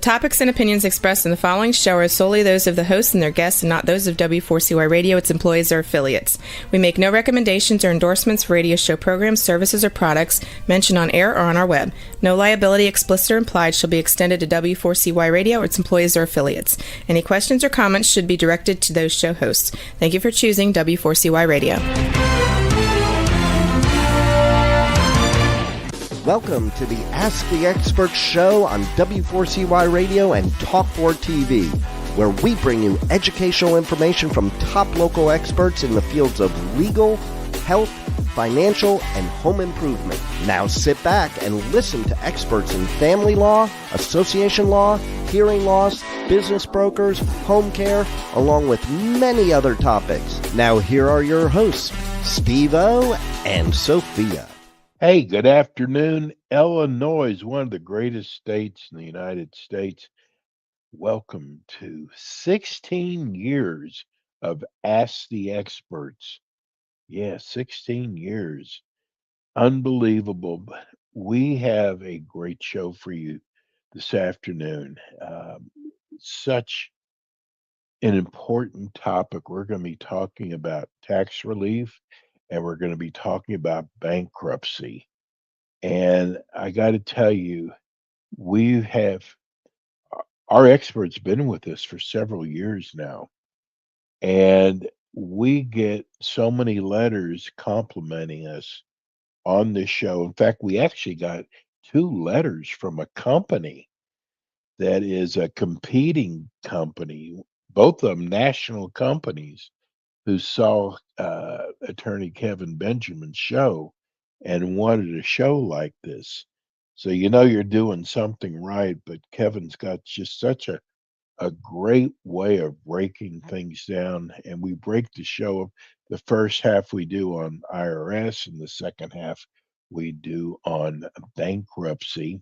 topics and opinions expressed in the following show are solely those of the hosts and their guests and not those of W4CY Radio, its employees, or affiliates. We make no recommendations or endorsements for radio show programs, services, or products mentioned on air or on our web. No liability, explicit or implied, shall be extended to W4CY Radio or its employees or affiliates. Any questions or comments should be directed to those show hosts. Thank you for choosing W4CY Radio. Welcome to the Ask the Expert show on W4CY Radio and Talk4 TV, where we bring you educational information from top local experts in the fields of legal, health, financial, and home improvement. Now sit back and listen to experts in family law, association law, hearing loss, business brokers, home care, along with many other topics. Now here are your hosts, Steve-O and Sophia. Hey, good afternoon. Illinois is one of the greatest states in the United States. Welcome to 16 years of Ask the Experts. Yeah, 16 years. Unbelievable. But we have a great show for you this afternoon. Such an important topic. We're going to be talking about tax relief, and we're going to be talking about bankruptcy. And I got to tell you, we have our experts been with us for several years now, and we get so many letters complimenting us on this show. In fact, we actually got 2 letters from a company that is a competing company, both of them national companies, who saw attorney Kevin Benjamin's show and wanted a show like this. So you know you're doing something right, but Kevin's got just such a great way of breaking things down. And we break the show. The first half we do on IRS, and the second half we do on bankruptcy.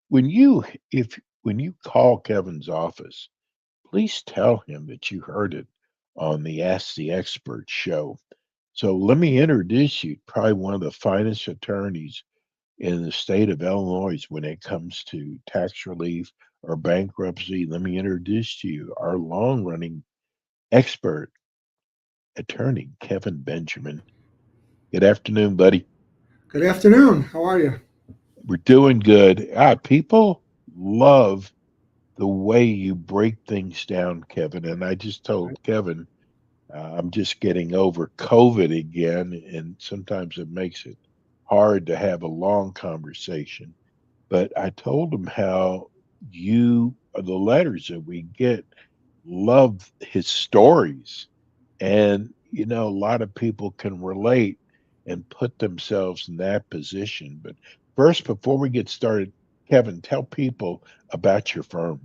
When you call Kevin's office, please tell him that you heard it on the Ask the Expert show. So let me introduce you, probably one of the finest attorneys in the state of Illinois when it comes to tax relief or bankruptcy. Let me introduce to you our long-running expert attorney, Kevin Benjamin. Good afternoon, buddy. Good afternoon. How are you? We're doing good. People love the way you break things down, Kevin. And I just told Kevin, I'm just getting over COVID again, and sometimes it makes it hard to have a long conversation. But I told him how the letters that we get, love his stories. And, you know, a lot of people can relate and put themselves in that position. But first, before we get started, Kevin, tell people about your firm.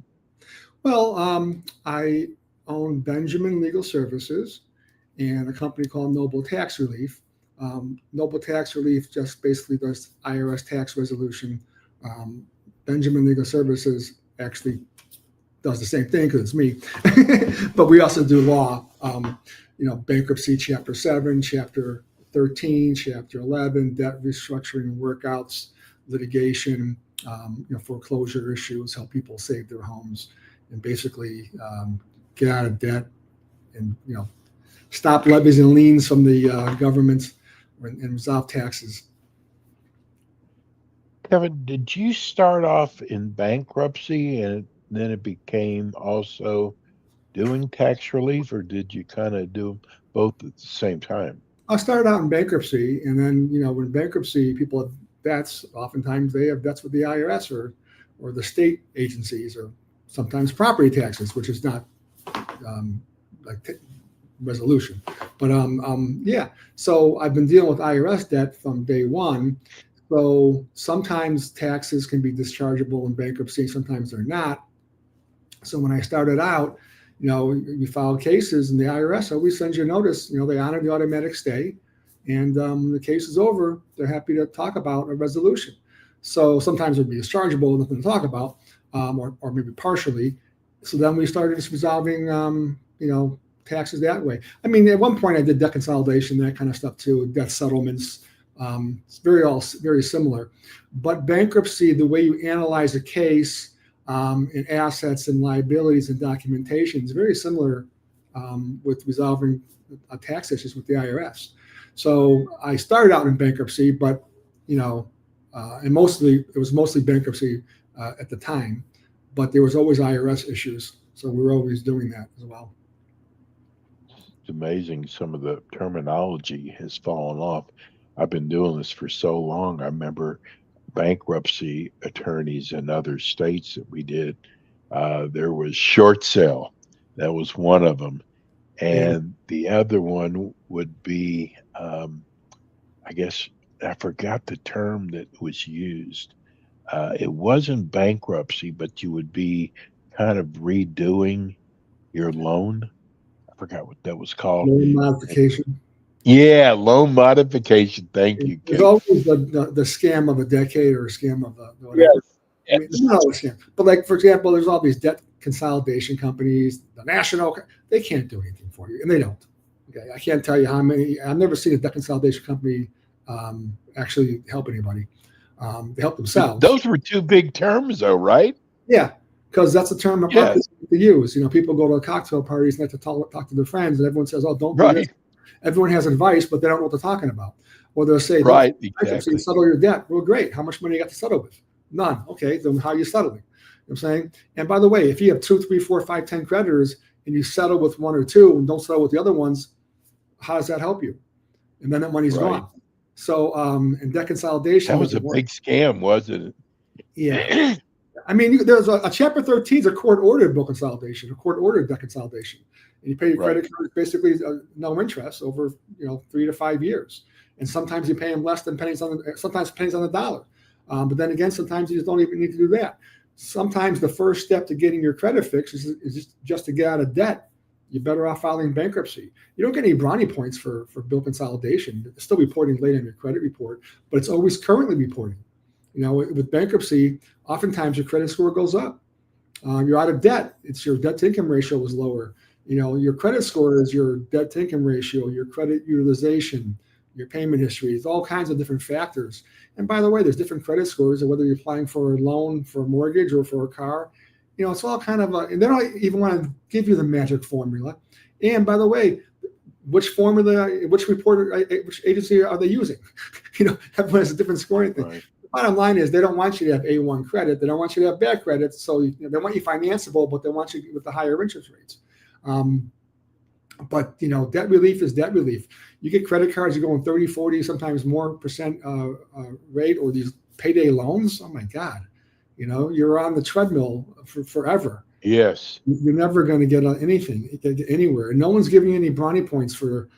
Well, I own Benjamin Legal Services and a company called Noble Tax Relief. Noble Tax Relief just basically does IRS tax resolution. Benjamin Legal Services actually does the same thing because it's me. But we also do law, bankruptcy, Chapter 7, Chapter 13, Chapter 11, debt restructuring, workouts, litigation, foreclosure issues, help people save their homes and basically get out of debt and, stop levies and liens from the government and resolve taxes. Kevin, did you start off in bankruptcy and then it became also doing tax relief, or did you kind of do both at the same time? I started out in bankruptcy, and then, when bankruptcy, people have debts. Oftentimes they have debts with the IRS or the state agencies, or sometimes property taxes, which is not resolution. But so I've been dealing with IRS debt from day one. So sometimes taxes can be dischargeable in bankruptcy, sometimes they're not. So when I started out, you file cases, and the IRS always sends you a notice. They honor the automatic stay, and the case is over. They're happy to talk about a resolution. So sometimes it would be dischargeable, nothing to talk about, or maybe partially. So then we started just resolving, taxes that way. I mean, at one point I did debt consolidation, that kind of stuff too, debt settlements, It's very similar. But bankruptcy, the way you analyze a case in assets and liabilities and documentation is very similar with resolving tax issues with the IRS. So I started out in bankruptcy, but and it was mostly bankruptcy at the time, but there was always IRS issues. So we were always doing that as well. It's amazing some of the terminology has fallen off. I've been doing this for so long. I remember bankruptcy attorneys in other states that we did. There was short sale, that was one of them, Yeah. and the other one would be, I guess, I forgot the term that was used. It wasn't bankruptcy, but you would be kind of redoing your loan. I forgot what that was called. Loan And modification. yeah, loan modification. Thank you, There's Kate. always the scam of a decade or a scam of Yes, whatever. I mean, yes, there's not always scam, but like for example, there's all these debt consolidation companies, the national. They can't do anything for you, and they don't. Okay, I can't tell you how many. I've never seen a debt consolidation company actually help anybody. They help but themselves. those were two big terms, though, right? Yeah, because that's a term of art Yes, to use. People go to cocktail parties and like to talk to their friends, and everyone says, "Oh, don't do this." right, Everyone has advice, but they don't know what they're talking about. Or they'll say, "Don't right, bankruptcy, exactly. settle your debt." Well, great. How much money you got to settle with? None. Okay, then how are you settling? You know what I'm saying? And by the way, if you have 2, 3, 4, 5, 10 creditors and you settle with one or two and don't settle with the other ones, how does that help you? And then that money's Right. gone. So, and debt consolidation That was doesn't a work. big scam, wasn't Yeah. it? I mean, there's a Chapter 13 is a court-ordered bill consolidation, a court-ordered debt consolidation. And you pay your Right. credit card basically no interest over 3 to 5 years, and sometimes you pay them less than sometimes pennies on the dollar. But then again, sometimes you just don't even need to do that. Sometimes the first step to getting your credit fixed is just to get out of debt. You're better off filing bankruptcy. You don't get any brownie points for bill consolidation. It's still reporting late on your credit report, but it's always currently reporting. With bankruptcy, oftentimes your credit score goes up. You're out of debt. It's your debt to income ratio was lower. Your credit score is your debt to income ratio, your credit utilization, your payment history. It's all kinds of different factors. And by the way, there's different credit scores, whether you're applying for a loan, for a mortgage, or for a car. It's all kind of and they don't even want to give you the magic formula. And by the way, which report, which agency are they using? Everyone has a different scoring thing. Right. Bottom line is they don't want you to have A1 credit. They don't want you to have bad credit. So they want you financeable, but they want you with the higher interest rates. But debt relief is debt relief. You get credit cards, you're going 30, 40, sometimes more percent rate, or these payday loans. Oh my God. You're on the treadmill for forever. Yes. You're never going to get anything, anywhere. And no one's giving you any brownie points for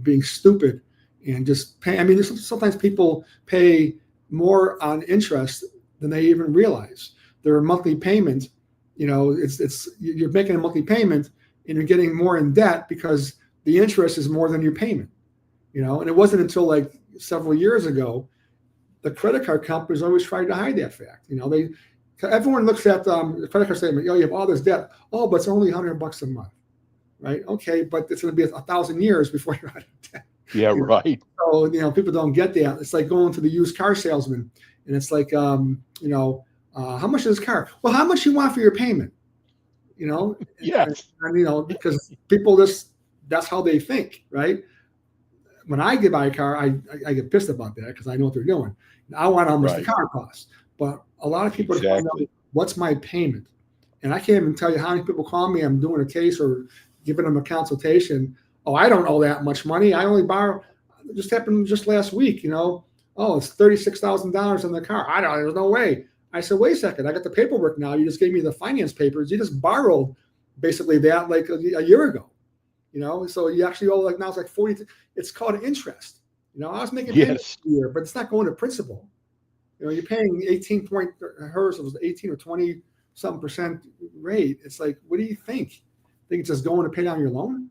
being stupid and just pay. I mean, sometimes people pay more on interest than they even realize. Their monthly payment, it's you're making a monthly payment and you're getting more in debt because the interest is more than your payment. And it wasn't until like several years ago the credit card companies always tried to hide that fact. Everyone looks at the credit card statement. You have all this debt. Oh, but it's only $100 a month, right? Okay, but it's going to be 1,000 years before you're out of debt. Yeah, right. So people don't get that. It's like going to the used car salesman, and it's like, how much is this car? Well, how much you want for your payment? Yes. And because people that's how they think, right? When I get buy a car, I get pissed about that because I know what they're doing. I want how much the car costs, but a lot of people find out what's my payment, and I can't even tell you how many people call me. I'm doing a case or giving them a consultation. Oh, I don't owe that much money. I only borrow. It just happened just last week. Oh, it's $36,000 on the car. There's no way. I said, wait a second. I got the paperwork now. You just gave me the finance papers. You just borrowed basically that like a year ago. So you actually owe now it's like 40. It's called interest. I was making payments a year, but it's not going to principal. You're paying 18 point. Hers was 18 or 20 something percent rate. It's like, what do you think? Think it's just going to pay down your loan?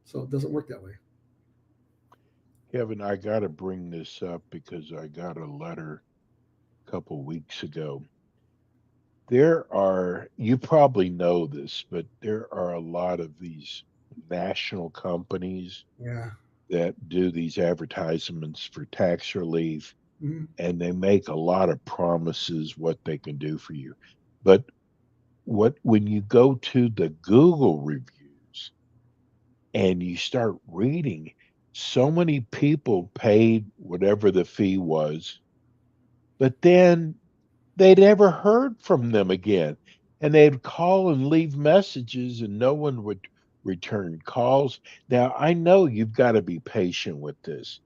So it doesn't work that way. Kevin, I got to bring this up because I got a letter a couple weeks ago. You probably know this, but there are a lot of these national companies Yeah. that do these advertisements for tax relief, Mhm. and they make a lot of promises what they can do for you. But when you go to the Google reviews and you start reading, so many people paid whatever the fee was, but then they never heard from them again. And they'd call and leave messages, and no one would return calls. Now, I know you've got to be patient with this,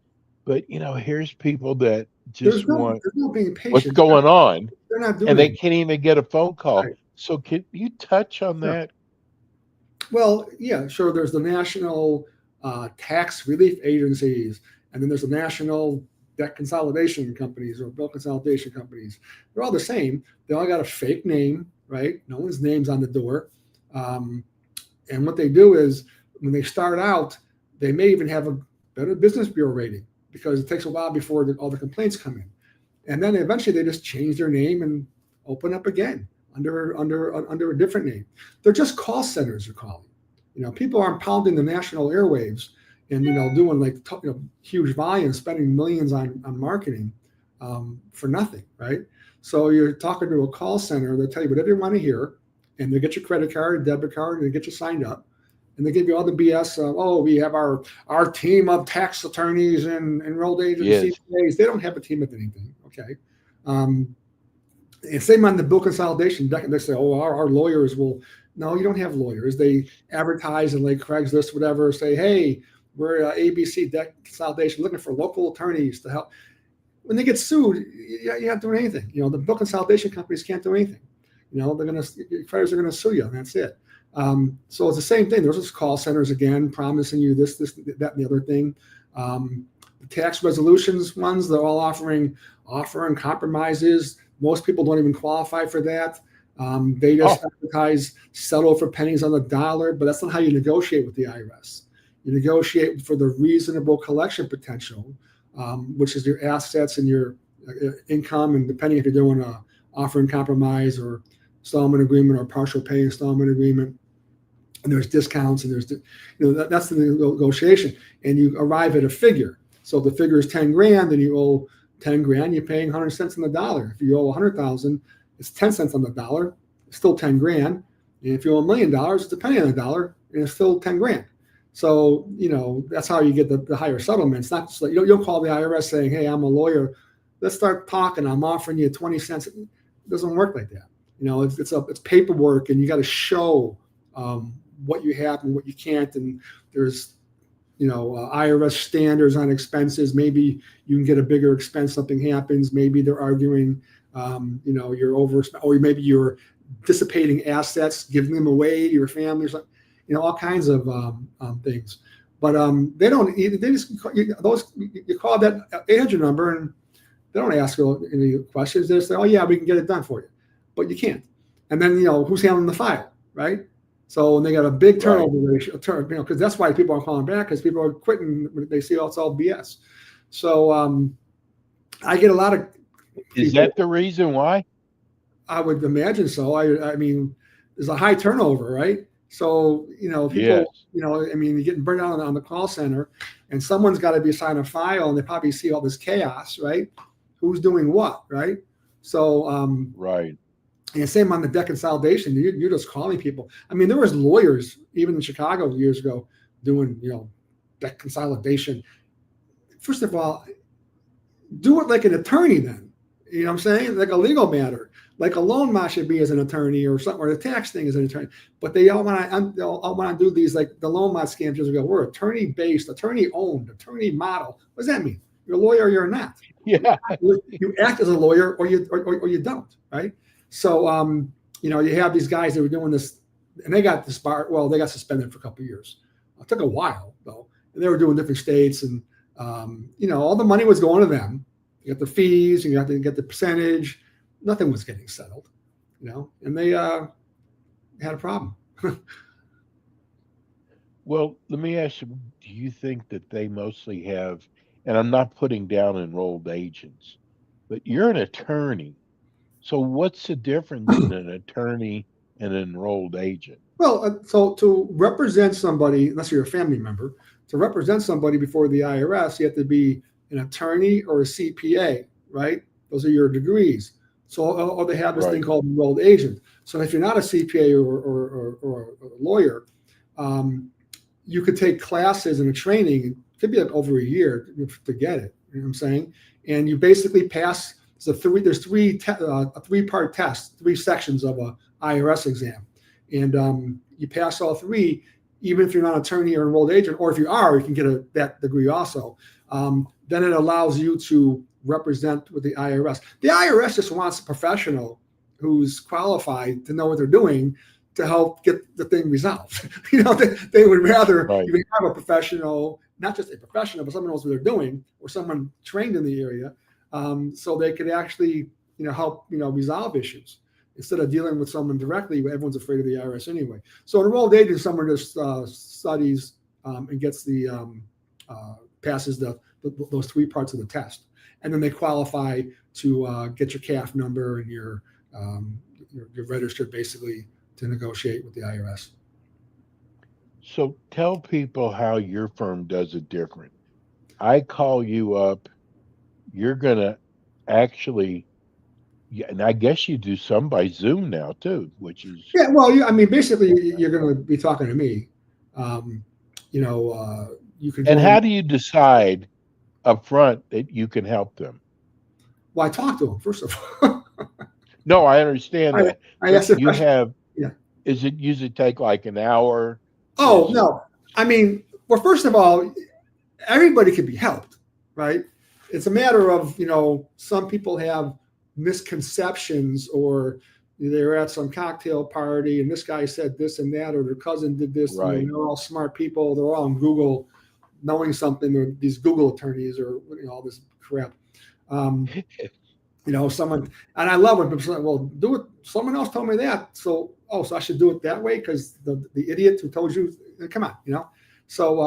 but here's people that just want There's no being what's patient. going on, They're not and doing they it. can't even get a phone call. Right. So, can you touch on Sure. that? Well, yeah, sure. There's the national tax relief agencies, and then there's the national debt consolidation companies or bill consolidation companies. They're all the same. They all got a fake name, right? No one's name's on the door. Um, and what they do is when they start out, they may even have a better business bureau rating because it takes a while before all the complaints come in. And then eventually they just change their name and open up again under a different name. They're just call centers. You're calling. People aren't pounding the national airwaves and doing like huge volumes, spending millions on marketing for nothing, right? So you're talking to a call center. They tell you whatever you want to hear, and they get your credit card, debit card, and they get you signed up. And they give you all the BS. We have our team of tax attorneys and enrolled agents, Yes. CPAs. They don't have a team of anything. Okay. And same on the bill consolidation. They say, our lawyers will. No, you don't have lawyers. They advertise and like Craigslist, whatever, say, hey, we're ABC debt consolidation looking for local attorneys to help. When they get sued, you're not doing anything. The bill consolidation companies can't do anything. Creditors are going to sue you, and that's it. So it's the same thing. There's just call centers again, promising you this, that, and the other thing. The tax resolutions ones, they're all offering compromises. Most people don't even qualify for that. They just advertise settle for pennies on the dollar, but that's not how you negotiate with the IRS. You negotiate for the reasonable collection potential, which is your assets and your income, and depending if you're doing a offer and compromise or installment agreement or partial pay installment agreement. And there's discounts and there's, that's the negotiation. And you arrive at a figure. So the figure is 10 grand and you owe 10 grand, you're paying 100 cents on the dollar. If you owe 100,000, it's 10 cents on the dollar. It's still 10 grand. And if you owe $1 million, it's a penny on the dollar and it's still 10 grand. So, that's how you get the higher settlements. Not just like, you don't call the IRS saying, hey, I'm a lawyer. Let's start talking. I'm offering you 20 cents. It doesn't work like that. It's paperwork, and you got to show what you have and what you can't. And there's, IRS standards on expenses. Maybe you can get a bigger expense. Something happens. Maybe they're arguing, you're over, or maybe you're dissipating assets, giving them away to your family or something. All kinds of things. But they don't. They just you call that 800 number, and they don't ask you any questions. They say, "Oh yeah, we can get it done for you," but you can't. And then who's handling the file, right? So when they got a big turnover ratio, because that's why people are calling back, because people are quitting when they see it's all BS. So I get a lot of. Is that the reason why? I would imagine so. I mean, there's a high turnover, right? So, people, Yes. you're getting burned out on the call center, and someone's got to be assigned a file, and they probably see all this chaos, right? Who's doing what, right? So, Right. and same on the debt consolidation. You're just calling people. There was lawyers even in Chicago years ago doing, debt consolidation. First of all, do it like an attorney then. You know what I'm saying? Like a legal matter. Like a loan mod should be as an attorney or something, or the tax thing as an attorney. But they all want to do these, like the loan mod scams. Just go, we're attorney based, attorney owned, attorney model. What does that mean? You're a lawyer or you're not. Yeah. You act as a lawyer or you don't, right? So you have these guys that were doing this, and they got disbarred. Well, they got suspended for a couple of years. It took a while though, and they were doing different states, and all the money was going to them. You got the fees, and you have to get the percentage. Nothing was getting settled, and they had a problem. Well, let me ask you, do you think that they mostly have, and I'm not putting down enrolled agents, but you're an attorney. So what's the difference in an attorney and an enrolled agent? Well, so to represent somebody, unless you're a family member, to represent somebody before the IRS, you have to be an attorney or a CPA, right? Those are your degrees. So or they have this thing called enrolled agent. So if you're not a CPA or a lawyer, you could take classes and a training. It could be like over a year to get it. You know what I'm saying? And you basically pass. There's a three-part test, 3 sections of a IRS exam, and you pass all 3, even if you're not an attorney or enrolled agent, or if you are, you can get that degree also. Then it allows you to represent with the IRS. The IRS just wants a professional who's qualified to know what they're doing to help get the thing resolved. They would rather you have a professional, not just a professional, but someone knows what they're doing, or someone trained in the area, so they could actually, help, resolve issues instead of dealing with someone directly. Everyone's afraid of the IRS anyway. So an enrolled agent is someone just studies and gets passes those 3 parts of the test, and then they qualify to get your CAF number and you're registered basically to negotiate with the IRS. So tell people how your firm does it different. I call you up, you're going to actually, and I guess you do some by Zoom now too, which is. Yeah, well, basically you're going to be talking to me. You can. And how do you decide up front that you can help them? Well, I talk to them, first of all. No, I understand that. I ask you have, yeah. Is it usually take like an hour? Oh, no. Well, first of all, everybody can be helped, right? It's a matter of, some people have misconceptions, or they're at some cocktail party and this guy said this and that, or their cousin did this. Right. And they're all smart people. They're all on Google knowing something, or these Google attorneys, or all this crap. Someone, and I love when people say, well, do it. Someone else told me that. So I should do it that way because the idiot who told you, come on, So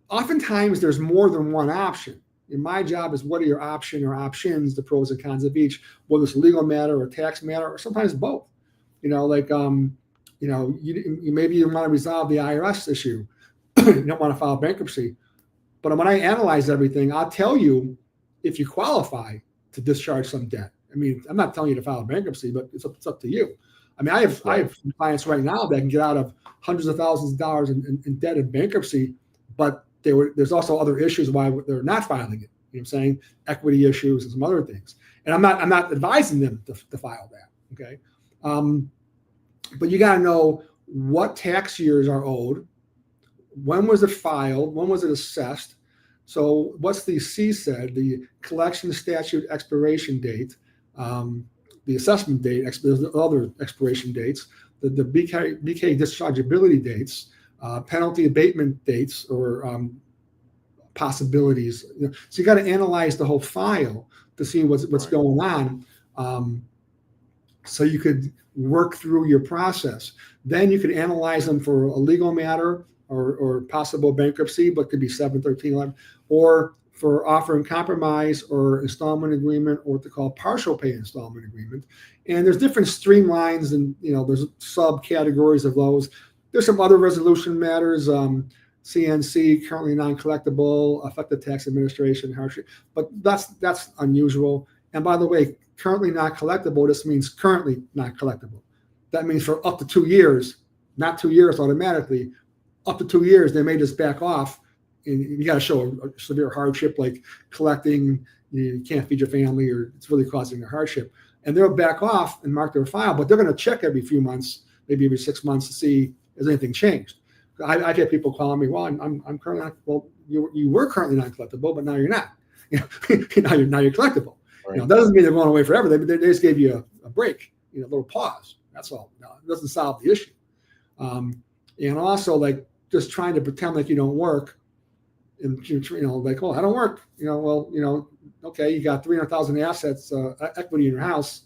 oftentimes there's more than one option. And my job is, what are your options, the pros and cons of each, whether it's a legal matter or tax matter, or sometimes both. Maybe you want to resolve the IRS issue. You don't want to file bankruptcy. But when I analyze everything, I'll tell you if you qualify to discharge some debt. I'm not telling you to file bankruptcy, but it's up to you. I have clients right now that can get out of hundreds of thousands of dollars in debt in bankruptcy, but there's also other issues why they're not filing it. You know what I'm saying? Equity issues and some other things. And I'm not advising them to file that. Okay. But you got to know what tax years are owed. When was it filed? When was it assessed? So what's the CSED, the collection statute expiration date, the assessment date, there's other expiration dates, the BK dischargeability dates, penalty abatement dates, or possibilities. So you got to analyze the whole file to see what's going on, so you could work through your process. Then you could analyze them for a legal matter, or possible bankruptcy, but could be 7, 13, 11, or for offer and compromise, or installment agreement, or what they call partial pay installment agreement. And there's different streamlines, and there's subcategories of those. There's some other resolution matters, CNC, currently non-collectible, effective tax administration, hardship, but that's unusual. And by the way, currently not collectible, this means currently not collectible. That means for up to 2 years, not 2 years automatically. Up to 2 years, they may just back off, and you got to show a severe hardship, like collecting, you can't feed your family, or it's really causing a hardship. And they'll back off and mark their file, but they're going to check every few months, maybe every 6 months, to see has anything changed. I've had people calling me, well, I'm currently not, well, you were currently not collectible, but now you're not. Now you're collectible. Right. That doesn't mean they're going away forever. They just gave you a break, a little pause. That's all. No, it doesn't solve the issue. And also, like, just trying to pretend like you don't work, and like, oh, I don't work. Okay, you got 300,000 assets, equity in your house.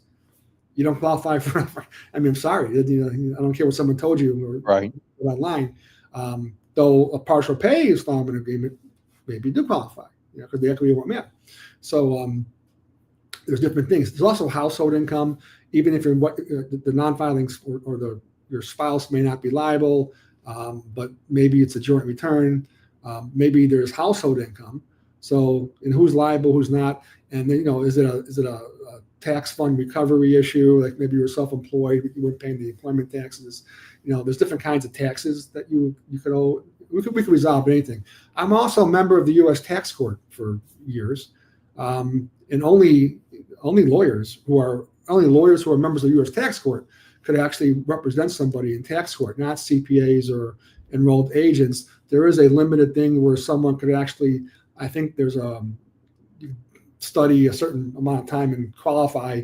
You don't qualify for. I'm sorry. I don't care what someone told you or online. Though a partial pay installment agreement maybe do qualify, because the equity won't matter. So there's different things. There's also household income, even if the non-filings or your spouse may not be liable. But maybe it's a joint return. Maybe there's household income. So, and who's liable, who's not, and then, is it a tax fund recovery issue? Like maybe you're self-employed, but you weren't paying the employment taxes. There's different kinds of taxes that you could owe. We could resolve anything. I'm also a member of the U.S. Tax Court for years, and only lawyers who are members of the U.S. Tax Court could actually represent somebody in tax court, not CPAs or enrolled agents. There is a limited thing where someone could actually, I think there's you study a certain amount of time and qualify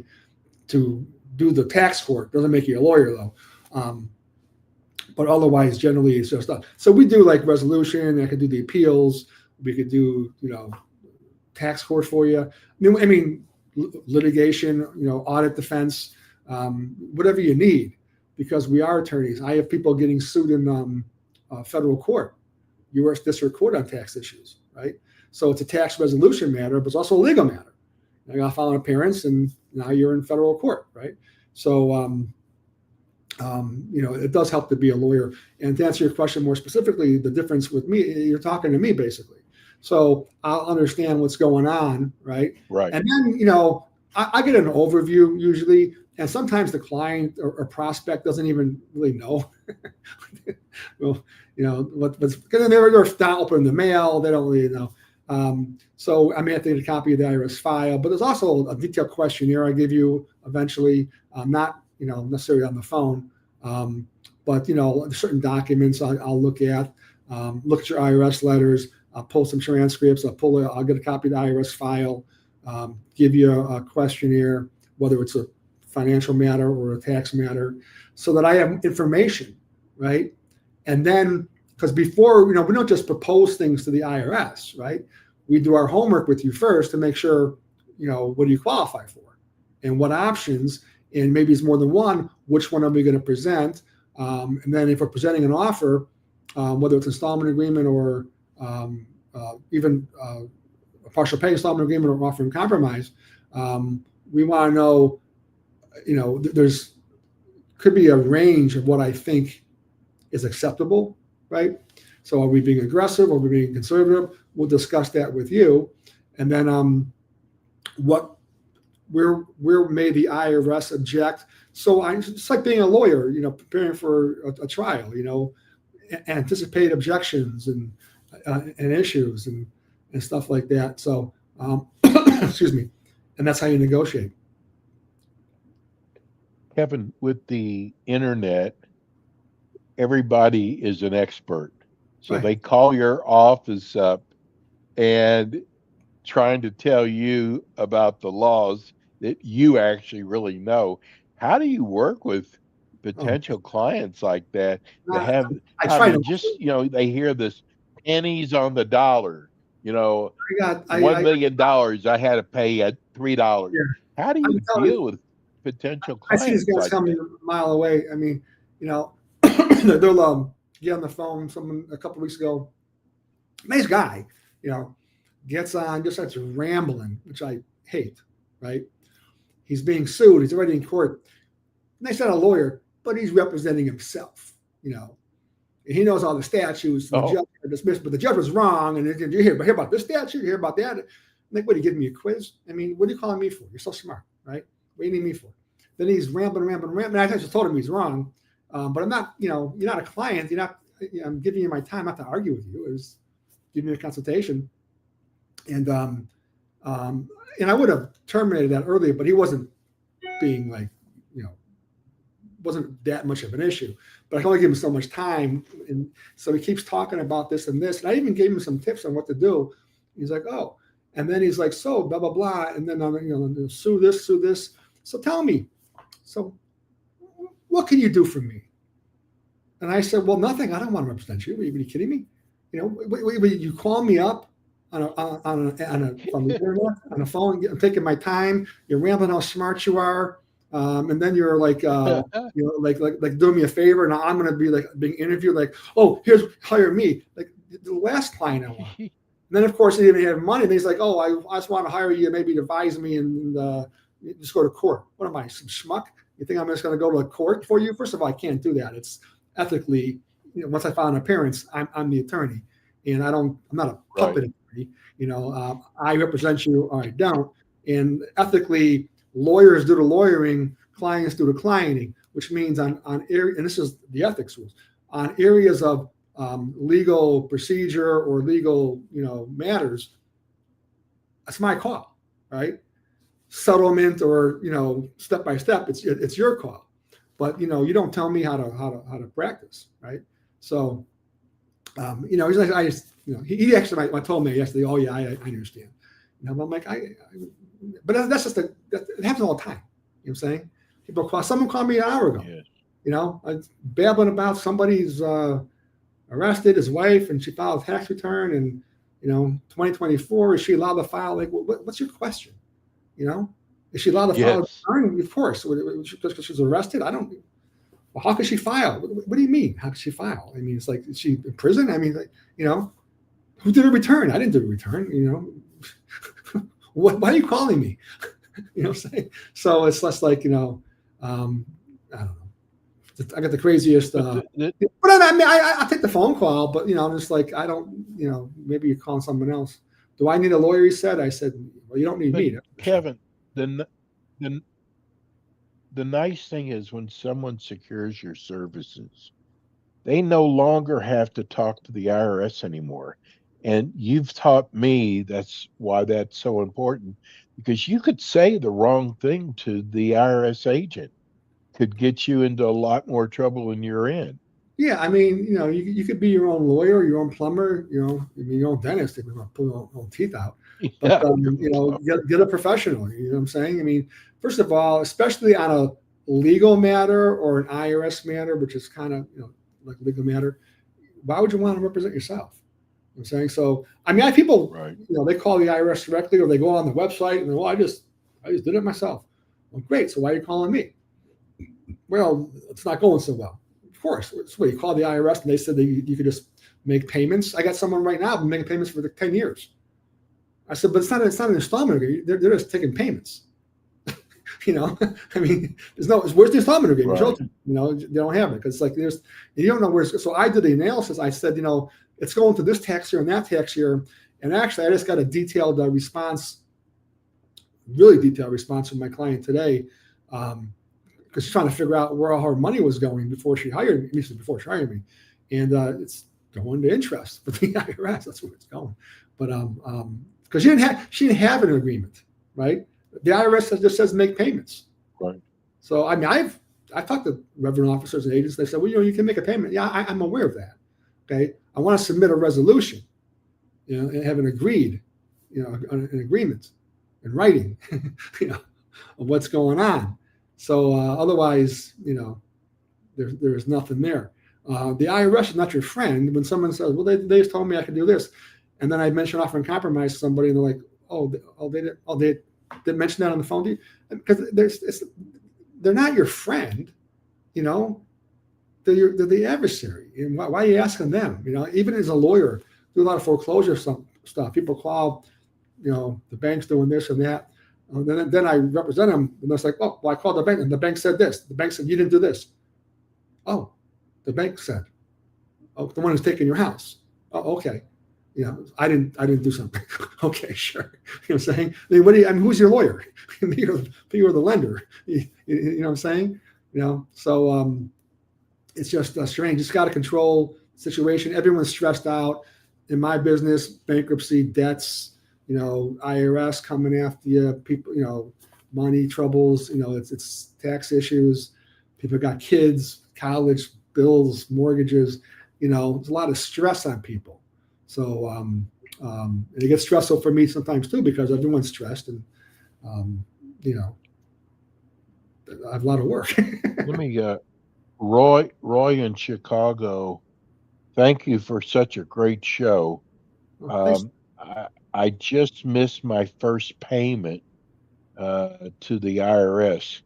to do the tax court. Doesn't make you a lawyer though. But otherwise, generally, it's just stuff. So we do like resolution. I could do the appeals. We could do, tax court for you. I mean, litigation, audit defense, whatever you need, because we are attorneys. I have people getting sued in federal court, U.S. District Court on tax issues, right? So it's a tax resolution matter, but it's also a legal matter. You got to file an appearance, and now you're in federal court, right? So, it does help to be a lawyer. And to answer your question more specifically, the difference with me, you're talking to me basically. So I'll understand what's going on, right? Right. And then, I get an overview usually, and sometimes the client or prospect doesn't even really know. Well, what's because they're not opening the mail, they don't really know. So I may have to get a copy of the IRS file, but there's also a detailed questionnaire I give you eventually, not necessarily on the phone, but certain documents I'll look at your IRS letters. I'll pull some transcripts. I'll get a copy of the IRS file, give you a questionnaire, whether it's a financial matter or a tax matter, so that I have information, right? And then, because before, we don't just propose things to the IRS, right? We do our homework with you first to make sure, what do you qualify for and what options, and maybe it's more than one, which one are we going to present? And then if we're presenting an offer, whether it's installment agreement or even a partial pay installment agreement or offering compromise, we want to know, there's could be a range of what I think is acceptable, right? So are we being aggressive? Are we being conservative? We'll discuss that with you. And then where may the IRS object? So it's like being a lawyer, preparing for a trial, anticipate objections and issues and stuff like that. So, excuse me. And that's how you negotiate. Kevin, with the internet, everybody is an expert. So Right. They call your office up and trying to tell you about the laws that you actually really know. How do you work with potential clients like that have, they hear this pennies on the dollar, $1 million I had to pay at $3. Yeah. How do you deal with potential I clients? see these guys like coming that? a mile away. I mean, they'll get on the phone. Someone a couple of weeks ago, nice guy, gets on, just starts rambling, which I hate, right? He's being sued. He's already in court. And they said a lawyer, but he's representing himself, And he knows all the statutes. The judge are dismissed, but the judge was wrong. And you hear about this statute, you hear about that. I'm like, what, are you giving me a quiz? I mean, what are you calling me for? You're so smart, right? What do you need me for? Then he's rambling. And I just told him he's wrong. But I'm not, you're not a client. I'm giving you my time not to argue with you. It was giving me a consultation. And I would have terminated that earlier, but he wasn't being wasn't that much of an issue. But I can only give him so much time. And so he keeps talking about this and this. And I even gave him some tips on what to do. He's like, oh. And then he's like, so blah, blah, blah. And then, sue this. So tell me, so what can you do for me? And I said, well, nothing. I don't want to represent you. Are you kidding me? You call me up from the internet, on the phone. I'm taking my time. You're rambling how smart you are. And then you're like, like doing me a favor. Now I'm going to be like being interviewed. Like, oh, hire me. Like the last client I want. And then of course he didn't even have money. And he's like, oh, I just want to hire you, maybe advise me and just go to court. What am I, some schmuck? You think I'm just going to go to a court for you? First of all, I can't do that. It's ethically, once I file an appearance, I'm the attorney. and I'm not a Right. puppet. I represent you, or I don't. And ethically, lawyers do the lawyering, clients do the clienting, which means on area, and this is the ethics rules, on areas of legal procedure or legal matters. That's my call, right? Settlement or step by step, it's your call. But you don't tell me how to practice, right? So he's like, he actually told me yesterday, oh yeah, I understand. I'm like, but that's just it happens all the time. You know what I'm saying? Someone called me an hour ago. Yes. I'm babbling about somebody's arrested his wife and she filed a tax return and 2024, is she allowed to file? Like, what's your question? Is she allowed to file a Yes. return? Of course, because she's arrested. I don't. Well, how could she file? What do you mean? How could she file? I mean, it's like, is she in prison? I mean, who did a return? I didn't do a return. Why are you calling me? What I'm saying? So it's less like, I don't know. I got the craziest. But I mean, I take the phone call, but I'm just like, I don't. Maybe you're calling someone else. Do I need a lawyer? He said. I said, well, you don't need me. Kevin, the nice thing is when someone secures your services, they no longer have to talk to the IRS anymore. And you've taught me that's why that's so important, because you could say the wrong thing to the IRS agent, could get you into a lot more trouble than you're in. Yeah, I mean, you could be your own lawyer, your own plumber, your own dentist if you want to pull your own teeth out. But get a professional. You know what I'm saying? I mean, first of all, especially on a legal matter or an IRS matter, which is kind of like a legal matter, why would you want to represent yourself? You know what I'm saying? So I mean, I have people, right. They call the IRS directly, or they go on the website and I just did it myself. Well, great. So why are you calling me? Well, it's not going so well. Of course, it's what you call the IRS, and they said that you could just make payments. I got someone right now been making payments for 10 years. I said, but it's not an installment agreement. They're just taking payments. I mean, where's the installment agreement? Right. They don't have it because like you don't know where. So I did the analysis. I said, it's going to this tax year and that tax year, and actually I just got a detailed response, really detailed response from my client today. Because she's trying to figure out where all her money was going before she hired me, at least before she hired me. And it's going to interest for the IRS. That's where it's going. But because she didn't have an agreement, right? The IRS just says make payments. Right. So I mean, I talked to revenue officers and agents. They said, well, you can make a payment. Yeah, I'm aware of that. Okay, I want to submit a resolution, and have an agreed, an agreement in writing, of what's going on. So otherwise, there's nothing there. The IRS is not your friend. When someone says, well, they just told me I could do this, and then I mention offering compromise to somebody, and they're like, they didn't mention that on the phone to you? Because they're not your friend, they're the adversary. And why are you asking them? Even as a lawyer, do a lot of foreclosure stuff. People call, the bank's doing this and that. Then I represent them, and it's like, oh, well, I called the bank, and the bank said this. The bank said you didn't do this. Oh, the bank said, oh, the one who's taking your house. Oh, okay. I didn't do something. Okay, sure. You know what I'm saying? I mean, who's your lawyer? You're the lender. You know what I'm saying? So it's just strange. It's got to control the situation. Everyone's stressed out in my business, bankruptcy, debts, IRS coming after you, people, money troubles, it's tax issues. People got kids, college bills, mortgages, there's a lot of stress on people. So, and it gets stressful for me sometimes too, because everyone's stressed and, I have a lot of work. Let me, Roy in Chicago, thank you for such a great show. I just missed my first payment to the IRS.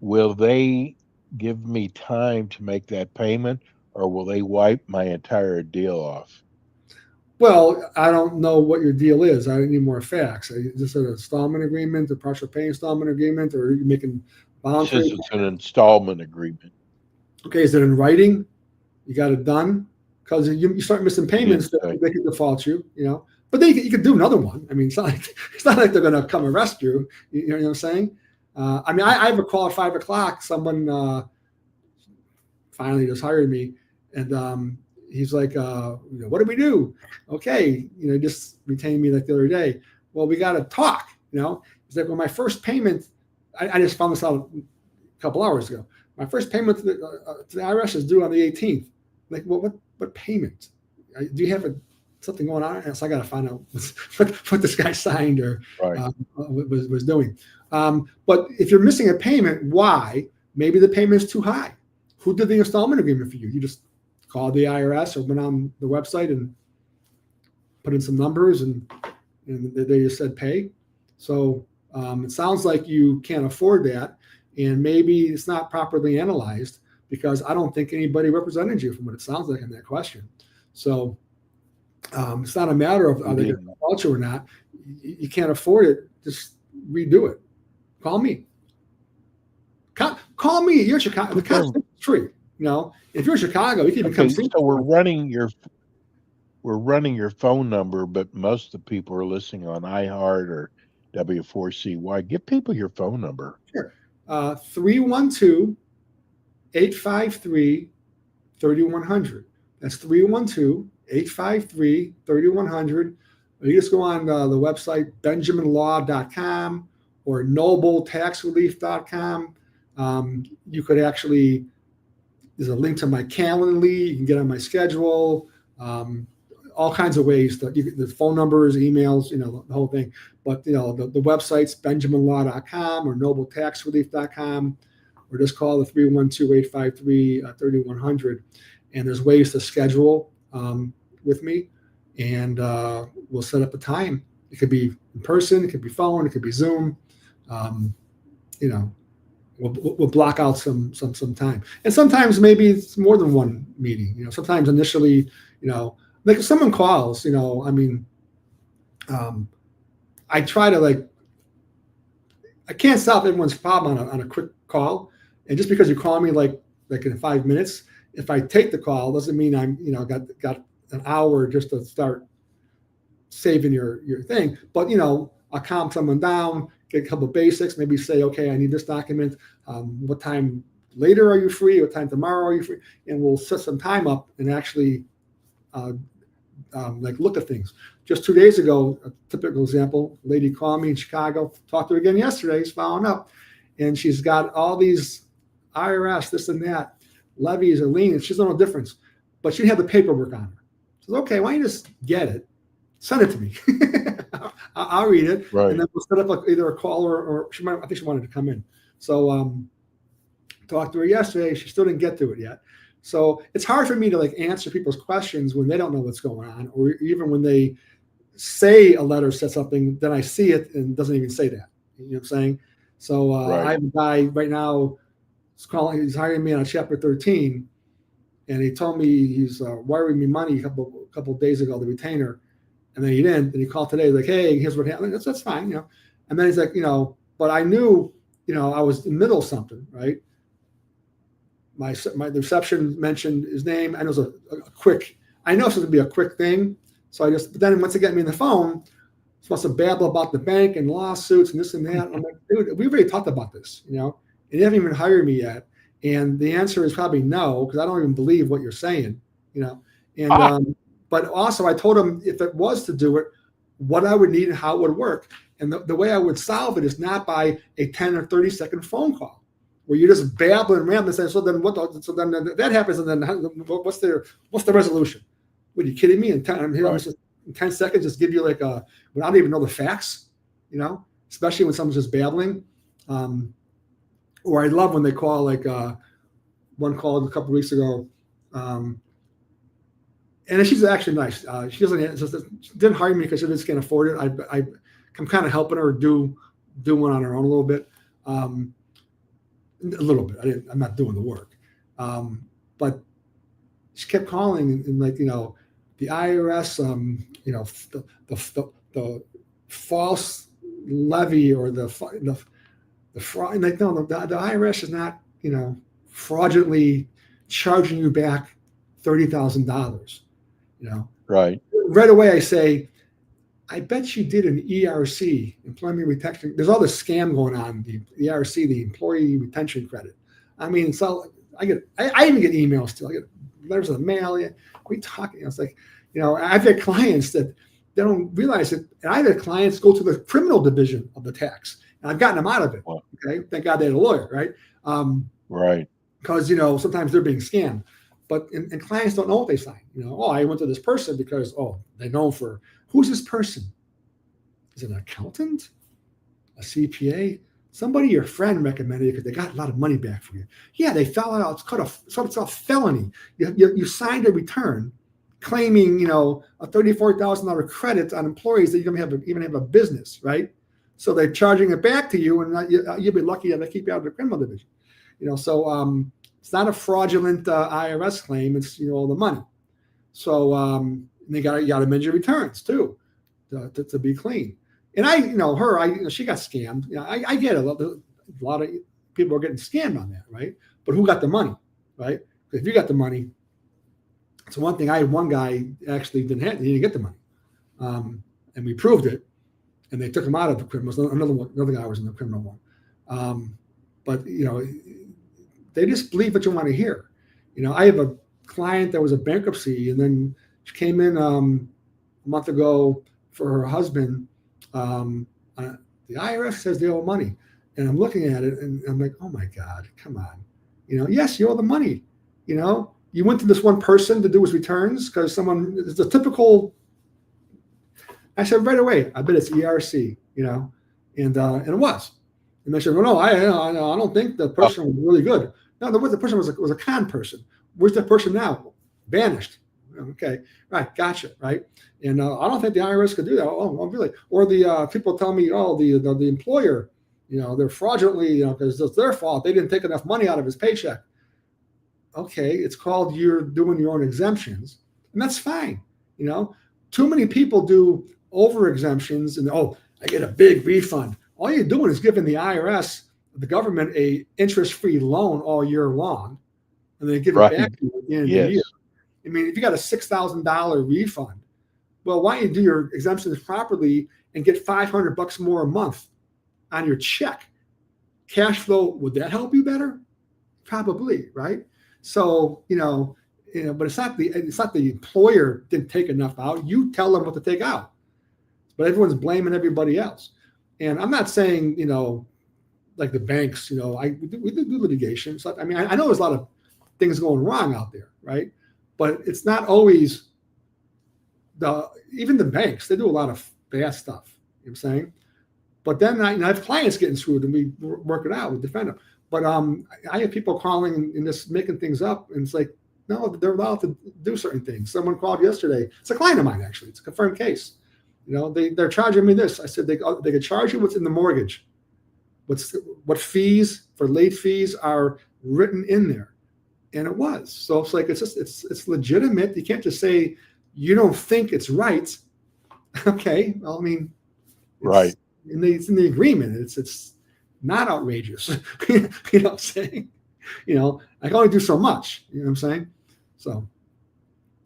Will they give me time to make that payment, or will they wipe my entire deal off? Well, I don't know what your deal is. I need more facts. Is this an installment agreement, a partial pay installment agreement, or are you making voluntary? Since it's an installment agreement. Okay, is it in writing? You got it done? because you start missing payments, Yes, they can default you, But then you could do another one. I mean, it's not like they're going to come arrest you. You know what I'm saying? I have a call at 5:00. Someone finally just hired me, and he's like, what do we do? Okay, just retained me like the other day. Well, we got to talk. He's like, well, my first payment, I just found this out a couple hours ago. My first payment to the IRS is due on the 18th. Like, well, what payment? Do you have something going on? And so I got to find out what this guy signed or was doing. But if you're missing a payment, why? Maybe the payment is too high. Who did the installment agreement for you? You just called the IRS or went on the website and put in some numbers and they just said pay. So it sounds like you can't afford that. And maybe it's not properly analyzed because I don't think anybody represented you from what it sounds like in that question. So it's not a matter of are they going to fault you or not. You can't afford it. Just redo it. Call me. Call me. You're in Chicago. The cost is free. If you're in Chicago, you can even come see. So we're running your phone number, but most of the people are listening on iHeart or W4CY. Give people your phone number. Sure. 312-853-3100. That's 312-853-3100. You just go on the website, benjaminlaw.com or nobletaxrelief.com. You could actually, there's a link to my Calendly. You can get on my schedule. All kinds of ways. The phone numbers, emails, the whole thing. But, the website's benjaminlaw.com or nobletaxrelief.com, or just call the 312-853-3100. And there's ways to schedule with me, and we'll set up a time. It could be in person, it could be phone, it could be Zoom. We'll block out some time. And sometimes maybe it's more than one meeting. Sometimes initially, like if someone calls, I try to I can't solve everyone's problem on a quick call. And just because you call me like in 5 minutes, if I take the call, doesn't mean I'm, got an hour just to start saving your thing. But, I'll calm someone down, get a couple of basics, maybe say, okay, I need this document. What time later are you free? What time tomorrow are you free? And we'll set some time up and actually look at things. Just 2 days ago, a typical example, a lady called me in Chicago, talked to her again yesterday, she's following up, and she's got all these IRS, this and that, levies or liens. She doesn't know the difference, but she had the paperwork on her. She says, okay, why don't you just get it, send it to me. I'll read it, right. And then we'll set up either a call or I think she wanted to come in. So talked to her yesterday, she still didn't get to it yet. So it's hard for me to answer people's questions when they don't know what's going on, or even when they say a letter said something, then I see it and it doesn't even say that. You know what I'm saying? So I have a guy right now he's hiring me on Chapter 13, and he told me he's wiring me money a couple of days ago, the retainer, and then he didn't. And he called today, like, hey, here's what happened. That's fine, And then he's like, but I knew, I was in the middle of something, right? The reception mentioned his name, and it was a quick. I know it's going to be a quick thing, but then once they get me on the phone, supposed to babble about the bank and lawsuits and this and that. I'm like, dude, we already talked about this, and you haven't even hired me yet. And the answer is probably no, because I don't even believe what you're saying, And but also I told him if it was to do it, what I would need and how it would work. And the way I would solve it is not by a 10 or 30-second phone call, where you're just babbling around and saying, so then that happens, and then what's the resolution? What, are you kidding me? In 10 seconds, just give you when I don't even know the facts, especially when someone's just babbling. Or I love when they call, one called a couple of weeks ago, and she's actually nice. She didn't hire me because she just can't afford it. I'm kind of helping her do one on her own a little bit. A little bit. I'm not doing the work. But she kept calling and the IRS, the false levy or the fraud. And no, the IRS is not, fraudulently charging you back $30,000. Right. Right away I say, I bet she did an ERC, employment retention. There's all this scam going on. The ERC, the employee retention credit. I mean, so I even get emails too. I get letters in the mail. We talking. It's like, I've had clients that they don't realize it. And I've had clients go to the criminal division of the tax, and I've gotten them out of it. Wow. Okay, thank God they had a lawyer, right? Right. Because sometimes they're being scammed, and clients don't know what they sign. I went to this person because they know for. Who's this person? Is it an accountant? A CPA? Somebody your friend recommended because they got a lot of money back for you. Yeah, they fell out. It's a felony. You signed a return claiming, a $34,000 credit on employees that you don't even have a business, right? So they're charging it back to you, and you'll be lucky that they keep you out of the criminal division. So it's not a fraudulent IRS claim. It's all the money. So you got to amend your returns too, to be clean. And she got scammed. I get it. A lot of people are getting scammed on that, right? But who got the money, right? If you got the money, it's one thing. I had one guy actually he didn't get the money, and we proved it, and they took him out of the criminal. Another guy was in the criminal one, but they just believe what you want to hear. I have a client that was a bankruptcy, and then she came in a month ago for her husband. The IRS says they owe money, and I'm looking at it, and I'm like, oh my God, come on, yes, you owe the money. You went to this one person to do his returns because someone is the typical. I said right away, I bet it's ERC, and it was. And they said, well, no, I don't think the person was really good. No, the person was a con person. Where's the person now? Vanished. Okay, right, gotcha, right? And I don't think the IRS could do that. Oh, really? Or the people tell me, the employer, they're fraudulently, because it's their fault. They didn't take enough money out of his paycheck. Okay, it's called you're doing your own exemptions, and that's fine. Too many people do over exemptions, and I get a big refund. All you're doing is giving the IRS, the government, a interest-free loan all year long, and they give it back to you at the end of the year. I mean, if you got a $6,000 refund, well, why don't you do your exemptions properly and get $500 more a month on your check? Cash flow, would that help you better? Probably, right? So, but it's not the employer didn't take enough out. You tell them what to take out, but everyone's blaming everybody else. And I'm not saying, like the banks, we do litigation. So, I mean, I know there's a lot of things going wrong out there, right? But it's not always even the banks, they do a lot of bad stuff, you know what I'm saying? But then I have clients getting screwed, and we work it out, we defend them. But I have people calling and just making things up, and it's like, no, they're allowed to do certain things. Someone called yesterday. It's a client of mine, actually. It's a confirmed case. They're charging me this. I said they could charge you what's in the mortgage. What fees for late fees are written in there, and it was. So it's like it's legitimate. You can't just say you don't think it's right. Okay, well, I mean, right. It's in the agreement. It's not outrageous. You know what I'm saying? I can only do so much. You know what I'm saying? So,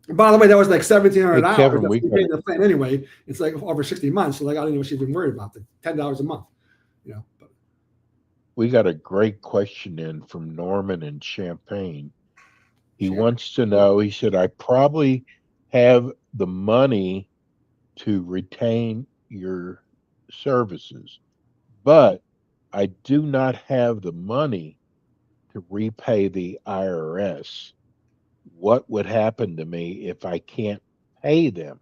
and by the way, that was like $1,700. Kevin, we paid the plan anyway. It's like over 60 months. So like, I didn't even even worry about the $10 a month. But we got a great question in from Norman in Champaign. He wants to know, he said, I probably have the money to retain your services, but I do not have the money to repay the IRS. What would happen to me if I can't pay them?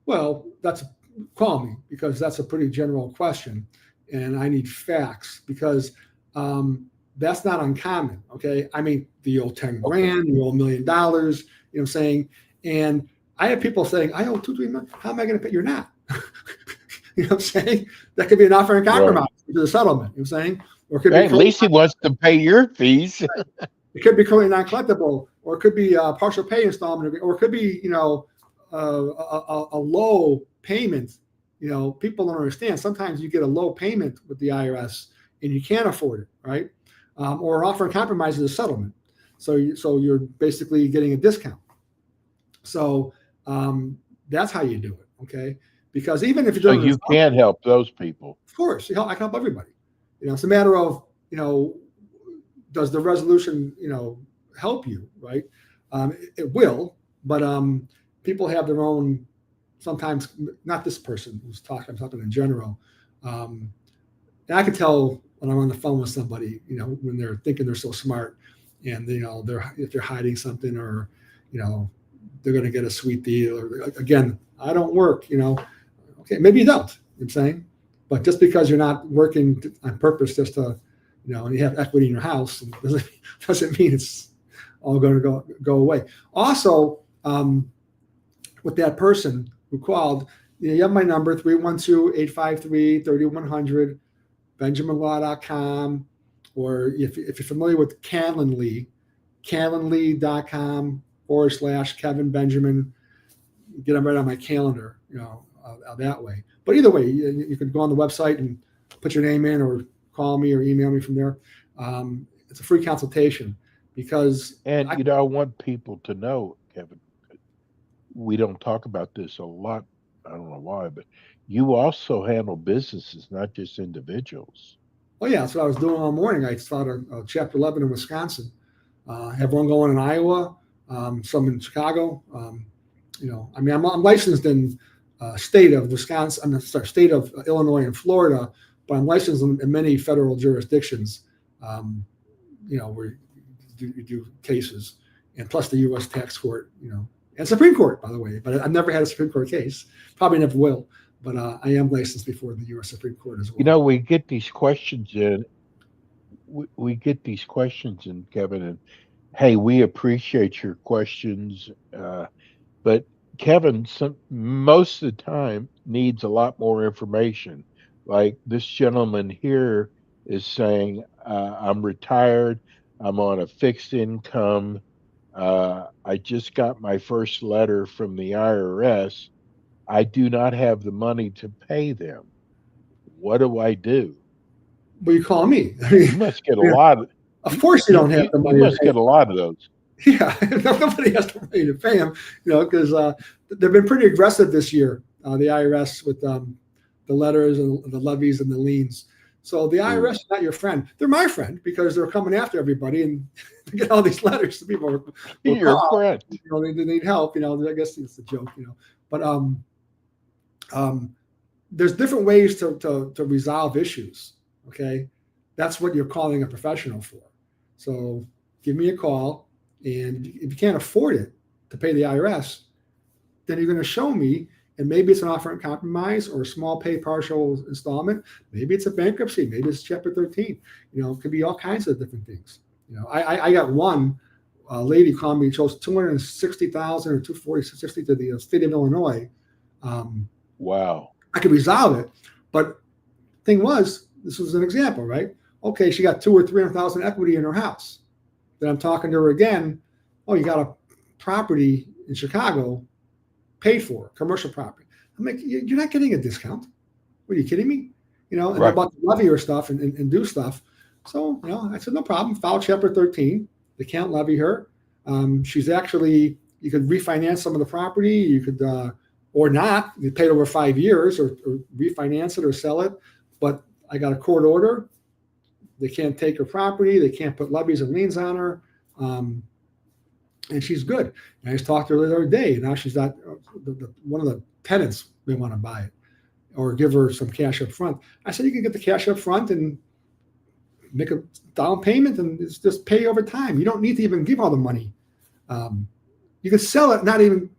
Well, call me, because that's a pretty general question, and I need facts, because that's not uncommon. Okay, I mean, you owe 10 grand, you owe $1 million. You know what I'm saying? And I have people saying, I owe 2-3 million. How am I going to pay? You're not. You know what I'm saying? That could be an offer in compromise to the settlement. You know what I'm saying? Or it could be at least he wants to pay your fees. It could be currently non-collectible, or it could be a partial pay installment, or it could be, a low payment. People don't understand. Sometimes you get a low payment with the IRS and you can't afford it, right? Or offer in compromise is a settlement. So you're basically getting a discount. So that's how you do it, okay? Because even if you So don't, you can help those people. of course, I can help everybody. It's a matter of does the resolution help you, right? It will, but people have their own. Sometimes not this person who's talking. I'm talking in general. And I can tell when I'm on the phone with somebody, when they're thinking they're so smart, and if they're hiding something, or they're going to get a sweet deal, or again, I don't work. Okay, maybe you don't. You know what I'm saying, but just because you're not working on purpose, just to and you have equity in your house, doesn't mean it's all going to go away. Also, with that person who called, you have my number, 312-853-3100, benjaminlaw.com, or if you're familiar with Calendly, calendly.com/Kevin Benjamin, get them right on my calendar, that way. But either way, you can go on the website and put your name in, or call me or email me from there. It's a free consultation because. And, I want people to know, Kevin, we don't talk about this a lot. I don't know why, but you also handle businesses, not just individuals. Oh, yeah, that's what I was doing all morning. I started a Chapter 11 in Wisconsin. Have one going in Iowa, some in Chicago. I'm licensed in state of Wisconsin. State of Illinois and Florida, but I'm licensed in many federal jurisdictions. Where you do cases, and plus the U.S. tax court, and Supreme Court, by the way. But I've never had a Supreme Court case. Probably never will. But I am licensed before the U.S. Supreme Court as well. We get these questions in. We get these questions in, Kevin, and hey, we appreciate your questions. But Kevin, most of the time, needs a lot more information. Like this gentleman here is saying, I'm retired. I'm on a fixed income. I just got my first letter from the IRS. I do not have the money to pay them. What do I do? Well, you call me. You must get a lot of. Of course, you don't have the money. You must get a lot of those. Yeah, nobody has the money to pay them. Because they've been pretty aggressive this year. The IRS with the letters and the levies and the liens. So the IRS is not your friend. They're my friend because they're coming after everybody and they get all these letters to people. You're a friend. They need help. I guess it's a joke. But there's different ways to resolve issues. Okay, that's what you're calling a professional for. So give me a call, and if you can't afford it to pay the IRS, then you're going to show me. And maybe it's an offer in compromise or a small pay partial installment. Maybe it's a bankruptcy. Maybe it's Chapter 13. It could be all kinds of different things. I got one lady called me, chose $260,000 or $240,060 to the state of Illinois. Wow. I could resolve it, but thing was, this was an example, right? Okay, she got $200,000 or $300,000 equity in her house. Then I'm talking to her again. Oh, you got a property in Chicago paid for, commercial property. I'm like, you're not getting a discount. What, are you kidding me? And right. About to levy her stuff and do stuff. So, I said, no problem. File Chapter 13. They can't levy her. She's actually, you could refinance some of the property. You could, or not. You paid over 5 years or refinance it or sell it. But I got a court order. They can't take her property. They can't put levies and liens on her. And she's good. And I just talked to her the other day. Now she's not one of the tenants may want to buy it or give her some cash up front. I said, you can get the cash up front and make a down payment and it's just pay over time. You don't need to even give all the money. You can sell it, not even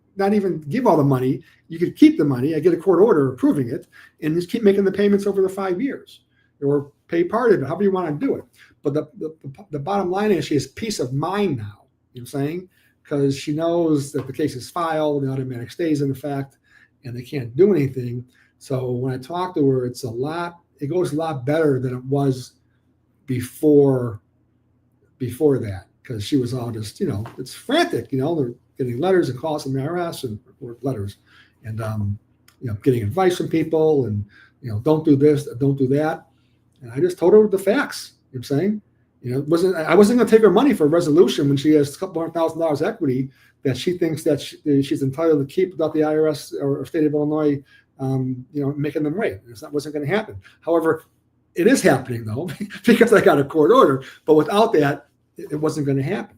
give all the money. You could keep the money. I get a court order approving it and just keep making the payments over the 5 years or pay part of it, however you want to do it. But the bottom line is she has peace of mind now. You know what I'm saying? Because she knows that the case is filed, the automatic stays in effect, and they can't do anything. So when I talk to her, it goes a lot better than it was before that, because she was all just, it's frantic, they're getting letters and calls from the IRS or letters and, getting advice from people and, don't do this, don't do that. And I just told her the facts, you know what I'm saying? I wasn't going to take her money for a resolution when she has a couple $100,000 equity that she thinks that she's entitled to keep without the IRS or state of Illinois, making them wait. That wasn't going to happen. However, it is happening though, because I got a court order. But without that, it wasn't going to happen.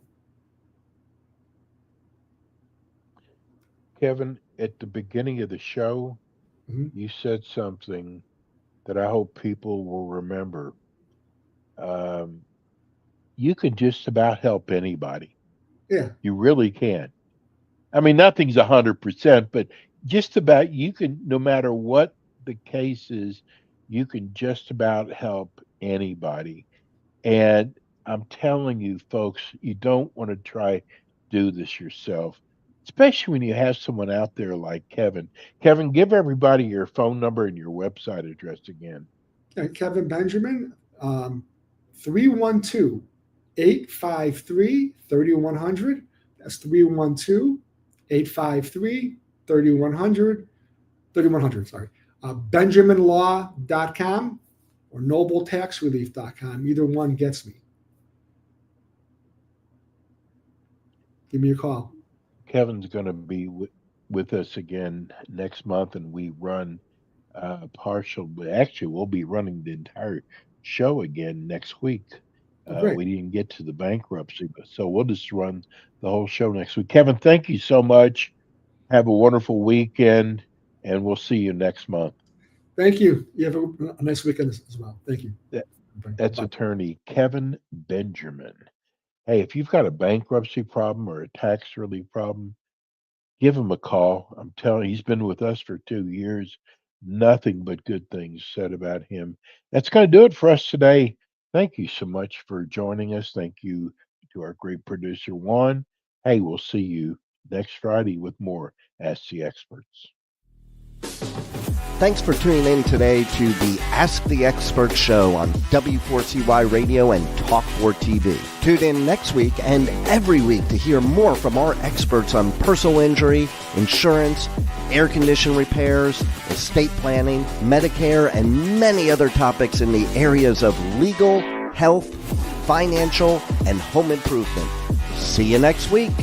Kevin, at the beginning of the show, you said something that I hope people will remember. You can just about help anybody. Yeah. You really can. I mean, nothing's 100%, but just about you can, no matter what the case is, you can just about help anybody. And I'm telling you, folks, you don't want to try do this yourself, especially when you have someone out there like Kevin. Kevin, give everybody your phone number and your website address again. Kevin Benjamin, 312-853-3100. That's 312-853-3100. 3100, sorry. BenjaminLaw.com or NobleTaxRelief.com. Either one gets me. Give me a call. Kevin's going to be with us again next month, and we run partial. Actually, we'll be running the entire show again next week. We didn't get to the bankruptcy, so we'll just run the whole show next week. Kevin, thank you so much. Have a wonderful weekend, and we'll see you next month. Thank you. You have a nice weekend as well. Thank you. That's attorney Kevin Benjamin. Hey, if you've got a bankruptcy problem or a tax relief problem, give him a call. I'm telling you, he's been with us for 2 years. Nothing but good things said about him. That's going to do it for us today. Thank you so much for joining us. Thank you to our great producer, Juan. Hey, we'll see you next Friday with more Ask the Experts. Thanks for tuning in today to the Ask the Expert show on W4CY Radio and Talk4 TV. Tune in next week and every week to hear more from our experts on personal injury, insurance, air condition repairs, estate planning, Medicare, and many other topics in the areas of legal, health, financial, and home improvement. See you next week.